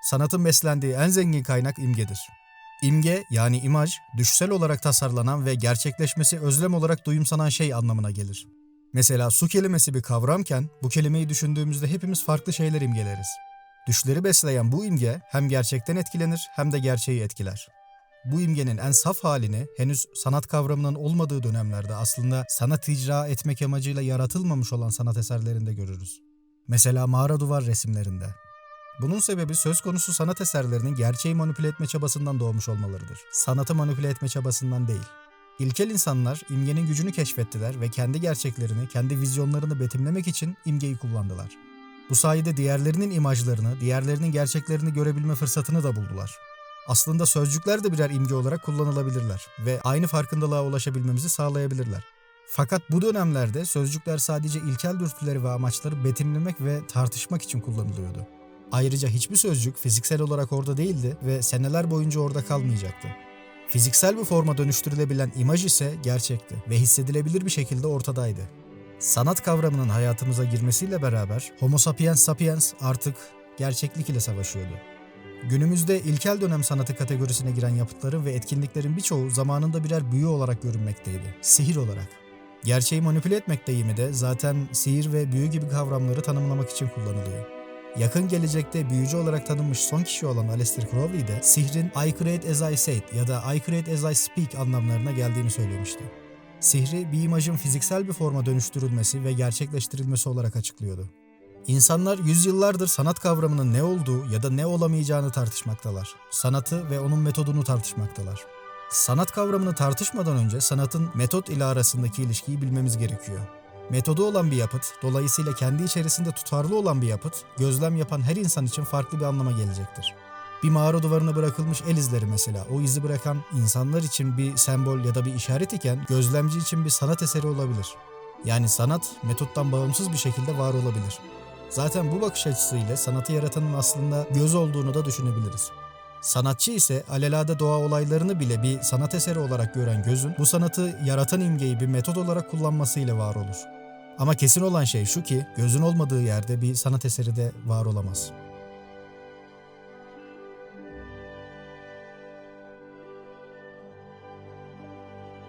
Sanatın beslendiği en zengin kaynak imgedir. İmge yani imaj, düşsel olarak tasarlanan ve gerçekleşmesi özlem olarak duyumsanan şey anlamına gelir. Mesela su kelimesi bir kavramken bu kelimeyi düşündüğümüzde hepimiz farklı şeyler imgeleriz. Düşleri besleyen bu imge hem gerçekten etkilenir hem de gerçeği etkiler. Bu imgenin en saf halini henüz sanat kavramının olmadığı dönemlerde aslında sanat icra etmek amacıyla yaratılmamış olan sanat eserlerinde görürüz. Mesela mağara duvar resimlerinde. Bunun sebebi söz konusu sanat eserlerinin gerçeği manipüle etme çabasından doğmuş olmalarıdır. Sanatı manipüle etme çabasından değil. İlkel insanlar imgenin gücünü keşfettiler ve kendi gerçeklerini, kendi vizyonlarını betimlemek için imgeyi kullandılar. Bu sayede diğerlerinin imajlarını, diğerlerinin gerçeklerini görebilme fırsatını da buldular. Aslında sözcükler de birer imge olarak kullanılabilirler ve aynı farkındalığa ulaşabilmemizi sağlayabilirler. Fakat bu dönemlerde sözcükler sadece ilkel dürtüleri ve amaçları betimlemek ve tartışmak için kullanılıyordu. Ayrıca hiçbir sözcük fiziksel olarak orada değildi ve seneler boyunca orada kalmayacaktı. Fiziksel bir forma dönüştürülebilen imaj ise gerçekti ve hissedilebilir bir şekilde ortadaydı. Sanat kavramının hayatımıza girmesiyle beraber Homo sapiens sapiens artık gerçeklik ile savaşıyordu. Günümüzde ilkel dönem sanatı kategorisine giren yapıtların ve etkinliklerin birçoğu zamanında birer büyü olarak görünmekteydi. Sihir olarak. Gerçeği manipüle etmek deyimi de zaten sihir ve büyü gibi kavramları tanımlamak için kullanılıyor. Yakın gelecekte büyücü olarak tanınmış son kişi olan Aleister Crowley de sihrin I create as I said ya da I create as I speak anlamlarına geldiğini söylemişti. Sihri bir imajın fiziksel bir forma dönüştürülmesi ve gerçekleştirilmesi olarak açıklıyordu. İnsanlar yüzyıllardır sanat kavramının ne olduğu ya da ne olamayacağını tartışmaktalar. Sanatı ve onun metodunu tartışmaktalar. Sanat kavramını tartışmadan önce sanatın metot ile arasındaki ilişkiyi bilmemiz gerekiyor. Metodu olan bir yapıt, dolayısıyla kendi içerisinde tutarlı olan bir yapıt, gözlem yapan her insan için farklı bir anlama gelecektir. Bir mağara duvarına bırakılmış el izleri mesela, o izi bırakan insanlar için bir sembol ya da bir işaret iken gözlemci için bir sanat eseri olabilir. Yani sanat, metottan bağımsız bir şekilde var olabilir. Zaten bu bakış açısıyla sanatı yaratanın aslında göz olduğunu da düşünebiliriz. Sanatçı ise alelade doğa olaylarını bile bir sanat eseri olarak gören gözün bu sanatı yaratan imgeyi bir metot olarak kullanmasıyla var olur. Ama kesin olan şey şu ki gözün olmadığı yerde bir sanat eseri de var olamaz.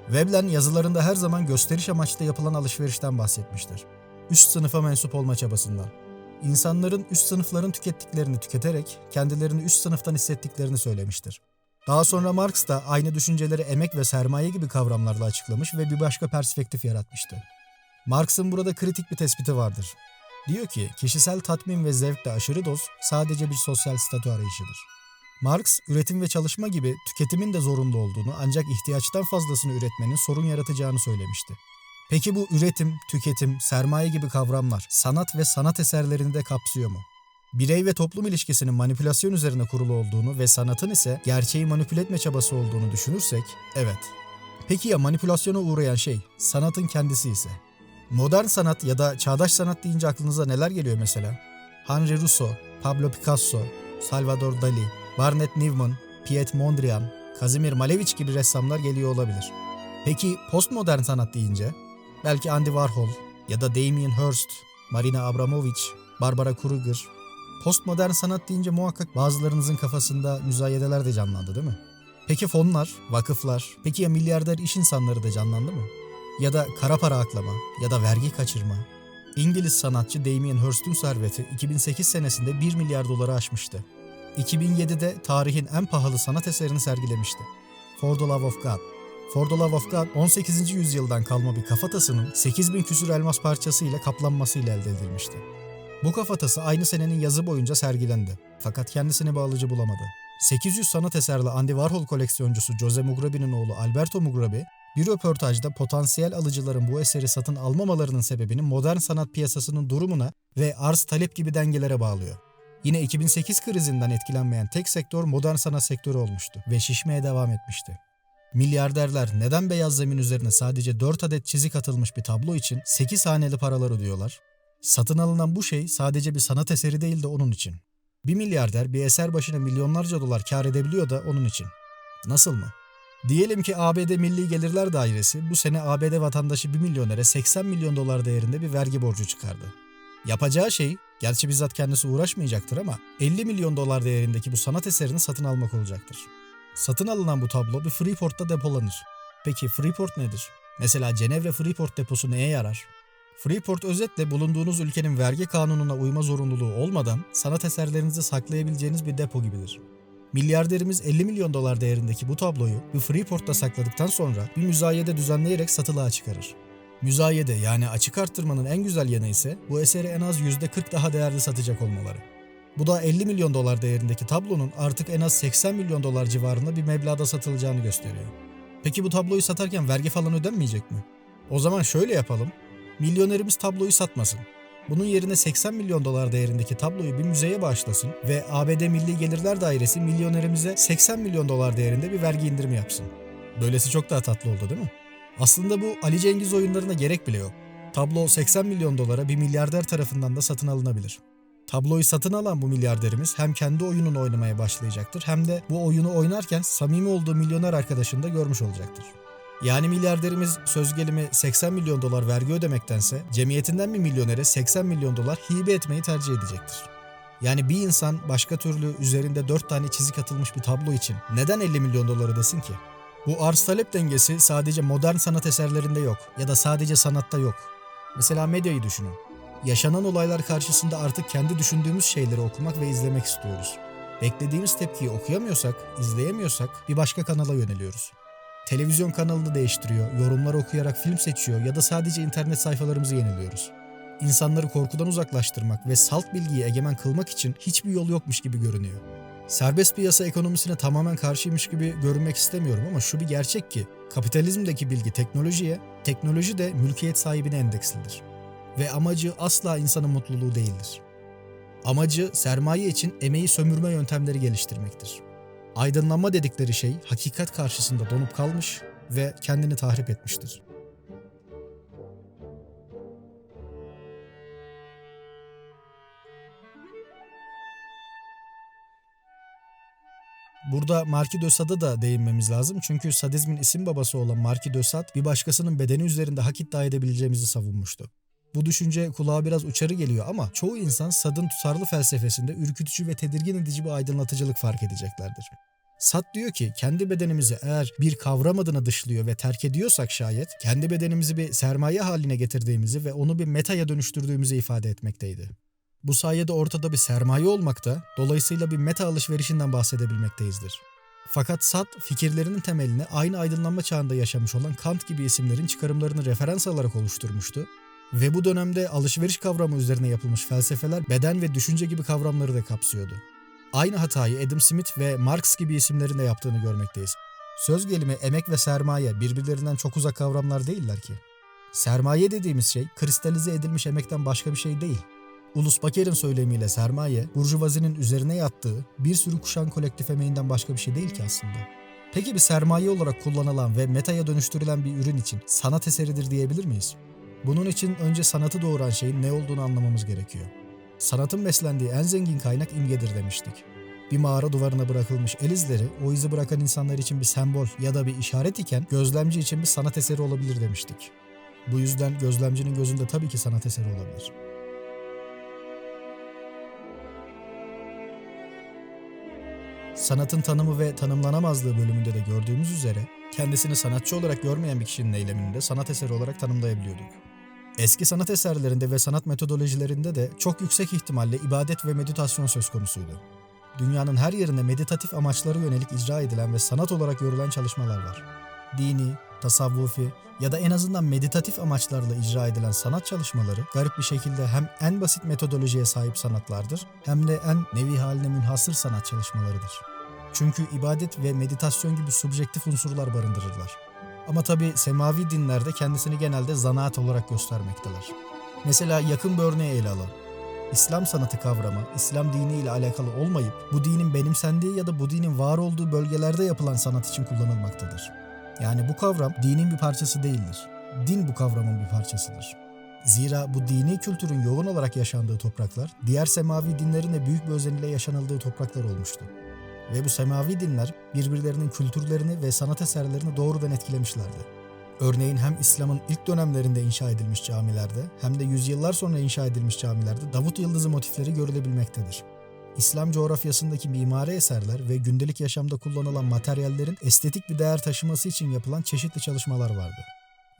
Veblen yazılarında her zaman gösteriş amaçlı yapılan alışverişten bahsetmiştir. Üst sınıfa mensup olma çabasından. İnsanların üst sınıfların tükettiklerini tüketerek kendilerini üst sınıftan hissettiklerini söylemiştir. Daha sonra Marx da aynı düşünceleri emek ve sermaye gibi kavramlarla açıklamış ve bir başka perspektif yaratmıştı. Marx'ın burada kritik bir tespiti vardır. Diyor ki, kişisel tatmin ve zevkte aşırı doz sadece bir sosyal statü arayışıdır. Marx, üretim ve çalışma gibi tüketimin de zorunlu olduğunu ancak ihtiyaçtan fazlasını üretmenin sorun yaratacağını söylemişti. Peki bu üretim, tüketim, sermaye gibi kavramlar sanat ve sanat eserlerini de kapsıyor mu? Birey ve toplum ilişkisinin manipülasyon üzerine kurulu olduğunu ve sanatın ise gerçeği manipüle etme çabası olduğunu düşünürsek, evet. Peki ya manipülasyona uğrayan şey, sanatın kendisi ise? Modern sanat ya da çağdaş sanat deyince aklınıza neler geliyor mesela? Henri Rousseau, Pablo Picasso, Salvador Dali, Barnett Newman, Piet Mondrian, Kazimir Malevich gibi ressamlar geliyor olabilir. Peki postmodern sanat deyince? Belki Andy Warhol ya da Damien Hirst, Marina Abramovic, Barbara Kruger. Postmodern sanat deyince muhakkak bazılarınızın kafasında müzayedeler de canlandı değil mi? Peki fonlar, vakıflar, peki ya milyarder iş insanları da canlandı mı? Ya da kara para aklama ya da vergi kaçırma. İngiliz sanatçı Damien Hirst'ün serveti 2008 senesinde 1 milyar doları aşmıştı. 2007'de tarihin en pahalı sanat eserini sergilemişti. For the Love of God. For the Love of God 18. yüzyıldan kalma bir kafatasının 8000 küsur elmas parçasıyla kaplanmasıyla elde edilmişti. Bu kafatası aynı senenin yazı boyunca sergilendi. Fakat kendisine bir alıcı bulamadı. 800 sanat eserli Andy Warhol koleksiyoncusu Jose Mugrabi'nin oğlu Alberto Mugrabi, bir röportajda potansiyel alıcıların bu eseri satın almamalarının sebebini modern sanat piyasasının durumuna ve arz-talep gibi dengelere bağlıyor. Yine 2008 krizinden etkilenmeyen tek sektör modern sanat sektörü olmuştu ve şişmeye devam etmişti. Milyarderler neden beyaz zemin üzerine sadece 4 adet çizik atılmış bir tablo için 8 haneli paralar ödüyorlar? Satın alınan bu şey sadece bir sanat eseri değil de onun için. Bir milyarder bir eser başına milyonlarca dolar kar edebiliyor da onun için. Nasıl mı? Diyelim ki ABD Milli Gelirler Dairesi bu sene ABD vatandaşı bir milyonere 80 milyon dolar değerinde bir vergi borcu çıkardı. Yapacağı şey Gerçi bizzat kendisi uğraşmayacaktır ama 50 milyon dolar değerindeki bu sanat eserini satın almak olacaktır. Satın alınan bu tablo bir Freeport'ta depolanır. Peki Freeport nedir? Mesela Cenevre Freeport deposu neye yarar? Freeport özetle bulunduğunuz ülkenin vergi kanununa uyma zorunluluğu olmadan sanat eserlerinizi saklayabileceğiniz bir depo gibidir. Milyarderimiz 50 milyon dolar değerindeki bu tabloyu bir Freeport'ta sakladıktan sonra bir müzayede düzenleyerek satılığa çıkarır. Müzayede yani açık arttırmanın en güzel yanı ise bu eseri en az %40 daha değerli satacak olmaları. Bu da 50 milyon dolar değerindeki tablonun artık en az 80 milyon dolar civarında bir meblağda satılacağını gösteriyor. Peki bu tabloyu satarken vergi falan ödenmeyecek mi? O zaman şöyle yapalım. Milyonerimiz tabloyu satmasın. Bunun yerine 80 milyon dolar değerindeki tabloyu bir müzeye bağışlasın ve ABD Milli Gelirler Dairesi milyonerimize 80 milyon dolar değerinde bir vergi indirimi yapsın. Böylesi çok daha tatlı oldu değil mi? Aslında bu Ali Cengiz oyunlarına gerek bile yok. Tablo 80 milyon dolara bir milyarder tarafından da satın alınabilir. Tabloyu satın alan bu milyarderimiz hem kendi oyununu oynamaya başlayacaktır hem de bu oyunu oynarken samimi olduğu milyoner arkadaşını da görmüş olacaktır. Yani milyarderimiz söz gelimi 80 milyon dolar vergi ödemektense cemiyetinden bir milyonere 80 milyon dolar hibe etmeyi tercih edecektir. Yani bir insan başka türlü üzerinde 4 tane çizik atılmış bir tablo için neden 50 milyon dolar ödesin ki? Bu arz talep dengesi sadece modern sanat eserlerinde yok ya da sadece sanatta yok. Mesela medyayı düşünün. Yaşanan olaylar karşısında artık kendi düşündüğümüz şeyleri okumak ve izlemek istiyoruz. Beklediğimiz tepkiyi okuyamıyorsak, izleyemiyorsak bir başka kanala yöneliyoruz. Televizyon kanalını değiştiriyor, yorumlar okuyarak film seçiyor ya da sadece internet sayfalarımızı yeniliyoruz. İnsanları korkudan uzaklaştırmak ve salt bilgiyi egemen kılmak için hiçbir yol yokmuş gibi görünüyor. Serbest piyasa ekonomisine tamamen karşıymış gibi görünmek istemiyorum ama şu bir gerçek ki kapitalizmdeki bilgi teknolojiye, teknoloji de mülkiyet sahibine endekslidir. Ve amacı asla insanın mutluluğu değildir. Amacı sermaye için emeği sömürme yöntemleri geliştirmektir. Aydınlanma dedikleri şey hakikat karşısında donup kalmış ve kendini tahrip etmiştir. Burada Marquis de Sade'a da değinmemiz lazım çünkü sadizmin isim babası olan Marquis de Sade bir başkasının bedeni üzerinde hak iddia edebileceğimizi savunmuştu. Bu düşünce kulağa biraz uçarı geliyor ama çoğu insan Sade'ın tutarlı felsefesinde ürkütücü ve tedirgin edici bir aydınlatıcılık fark edeceklerdir. Sade diyor ki kendi bedenimizi eğer bir kavram adına dışlıyor ve terk ediyorsak şayet kendi bedenimizi bir sermaye haline getirdiğimizi ve onu bir metaya dönüştürdüğümüzü ifade etmekteydi. Bu sayede ortada bir sermaye olmakta, dolayısıyla bir meta alışverişinden bahsedebilmekteyizdir. Fakat Sade fikirlerinin temelini aynı aydınlanma çağında yaşamış olan Kant gibi isimlerin çıkarımlarını referans alarak oluşturmuştu ve bu dönemde alışveriş kavramı üzerine yapılmış felsefeler beden ve düşünce gibi kavramları da kapsıyordu. Aynı hatayı Adam Smith ve Marx gibi isimlerin de yaptığını görmekteyiz. Söz gelimi emek ve sermaye birbirlerinden çok uzak kavramlar değiller ki. Sermaye dediğimiz şey kristalize edilmiş emekten başka bir şey değil. Ulus Baker'in söylemiyle sermaye, burjuvazinin üzerine yattığı bir sürü kuşağın kolektif emeğinden başka bir şey değil ki aslında. Peki bir sermaye olarak kullanılan ve metaya dönüştürülen bir ürün için sanat eseridir diyebilir miyiz? Bunun için önce sanatı doğuran şeyin ne olduğunu anlamamız gerekiyor. Sanatın beslendiği en zengin kaynak imgedir demiştik. Bir mağara duvarına bırakılmış el izleri, o izi bırakan insanlar için bir sembol ya da bir işaret iken gözlemci için bir sanat eseri olabilir demiştik. Bu yüzden gözlemcinin gözünde tabii ki sanat eseri olabilir. Sanatın tanımı ve tanımlanamazlığı bölümünde de gördüğümüz üzere kendisini sanatçı olarak görmeyen bir kişinin eylemini de sanat eseri olarak tanımlayabiliyorduk. Eski sanat eserlerinde ve sanat metodolojilerinde de çok yüksek ihtimalle ibadet ve meditasyon söz konusuydu. Dünyanın her yerinde meditatif amaçlara yönelik icra edilen ve sanat olarak görülen çalışmalar var. Dini, tasavvufi ya da en azından meditatif amaçlarla icra edilen sanat çalışmaları garip bir şekilde hem en basit metodolojiye sahip sanatlardır hem de en nevi haline münhasır sanat çalışmalarıdır. Çünkü ibadet ve meditasyon gibi subjektif unsurlar barındırırlar. Ama tabi semavi dinlerde kendisini genelde zanaat olarak göstermekteler. Mesela yakın bir örneği ele alalım. İslam sanatı kavramı, İslam dini ile alakalı olmayıp bu dinin benimsendiği ya da bu dinin var olduğu bölgelerde yapılan sanat için kullanılmaktadır. Yani bu kavram dinin bir parçası değildir. Din bu kavramın bir parçasıdır. Zira bu dini kültürün yoğun olarak yaşandığı topraklar, diğer semavi dinlerin de büyük bir özen ile yaşanıldığı topraklar olmuştu. Ve bu semavi dinler birbirlerinin kültürlerini ve sanat eserlerini doğrudan etkilemişlerdi. Örneğin hem İslam'ın ilk dönemlerinde inşa edilmiş camilerde hem de yüzyıllar sonra inşa edilmiş camilerde Davut Yıldızı motifleri görülebilmektedir. İslam coğrafyasındaki mimari eserler ve gündelik yaşamda kullanılan materyallerin estetik bir değer taşıması için yapılan çeşitli çalışmalar vardı.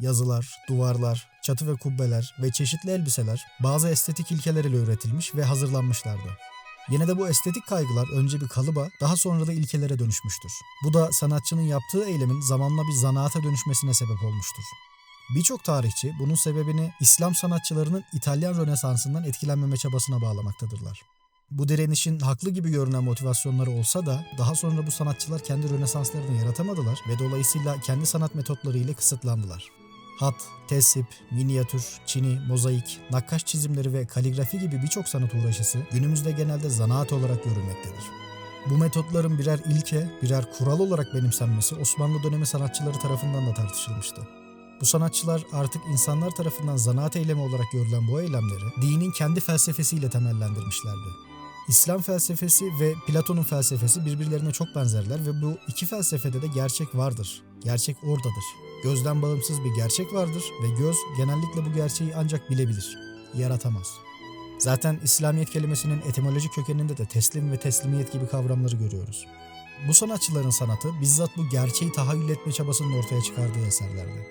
Yazılar, duvarlar, çatı ve kubbeler ve çeşitli elbiseler bazı estetik ilkeler ile üretilmiş ve hazırlanmışlardı. Yine de bu estetik kaygılar önce bir kalıba, daha sonra da ilkelere dönüşmüştür. Bu da sanatçının yaptığı eylemin zamanla bir zanaata dönüşmesine sebep olmuştur. Birçok tarihçi bunun sebebini İslam sanatçılarının İtalyan Rönesansı'ndan etkilenmeme çabasına bağlamaktadırlar. Bu direnişin haklı gibi görünen motivasyonları olsa da daha sonra bu sanatçılar kendi Rönesanslarını yaratamadılar ve dolayısıyla kendi sanat metotları ile kısıtlandılar. Hat, tesip, minyatür, çini, mozaik, nakkaş çizimleri ve kaligrafi gibi birçok sanat uğraşısı günümüzde genelde zanaat olarak görülmektedir. Bu metotların birer ilke, birer kural olarak benimsenmesi Osmanlı dönemi sanatçıları tarafından da tartışılmıştı. Bu sanatçılar artık insanlar tarafından zanaat eylemi olarak görülen bu eylemleri dinin kendi felsefesiyle temellendirmişlerdi. İslam felsefesi ve Platon'un felsefesi birbirlerine çok benzerler ve bu iki felsefede de gerçek vardır. Gerçek oradadır. Gözden bağımsız bir gerçek vardır ve göz genellikle bu gerçeği ancak bilebilir, yaratamaz. Zaten İslamiyet kelimesinin etimolojik kökeninde de teslim ve teslimiyet gibi kavramları görüyoruz. Bu sanatçıların sanatı bizzat bu gerçeği tahayyül etme çabasının ortaya çıkardığı eserlerdi.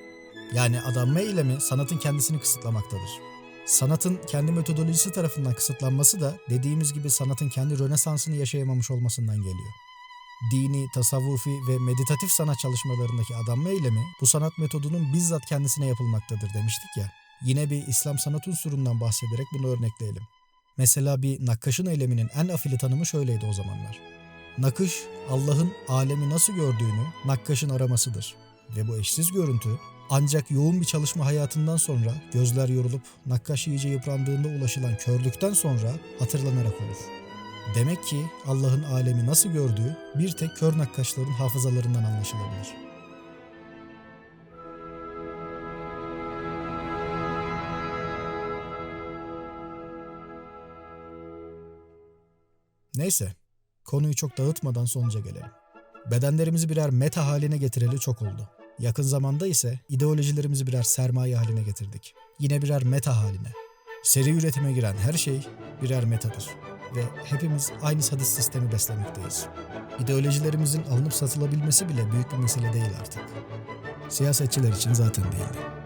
Yani adanma eylemi sanatın kendisini kısıtlamaktadır. Sanatın kendi metodolojisi tarafından kısıtlanması da dediğimiz gibi sanatın kendi Rönesans'ını yaşayamamış olmasından geliyor. Dini, tasavvufi ve meditatif sanat çalışmalarındaki adanma eylemi bu sanat metodunun bizzat kendisine yapılmaktadır demiştik ya. Yine bir İslam sanat unsurundan bahsederek bunu örnekleyelim. Mesela bir nakkaşın eyleminin en afili tanımı şöyleydi o zamanlar. Nakış, Allah'ın alemi nasıl gördüğünü nakkaşın aramasıdır. Ve bu eşsiz görüntü ancak yoğun bir çalışma hayatından sonra gözler yorulup nakkaş iyice yıprandığında ulaşılan körlükten sonra hatırlanarak olur. Demek ki Allah'ın alemi nasıl gördüğü bir tek kör nakkaşların hafızalarından anlaşılabilir. Neyse, konuyu çok dağıtmadan sonuca gelelim. Bedenlerimizi birer meta haline getireli çok oldu. Yakın zamanda ise ideolojilerimizi birer sermaye haline getirdik. Yine birer meta haline. Seri üretime giren her şey birer metadır. Ve hepimiz aynı sadist sistemi beslemekteyiz. İdeolojilerimizin alınıp satılabilmesi bile büyük bir mesele değil artık. Siyasetçiler için zaten değildi.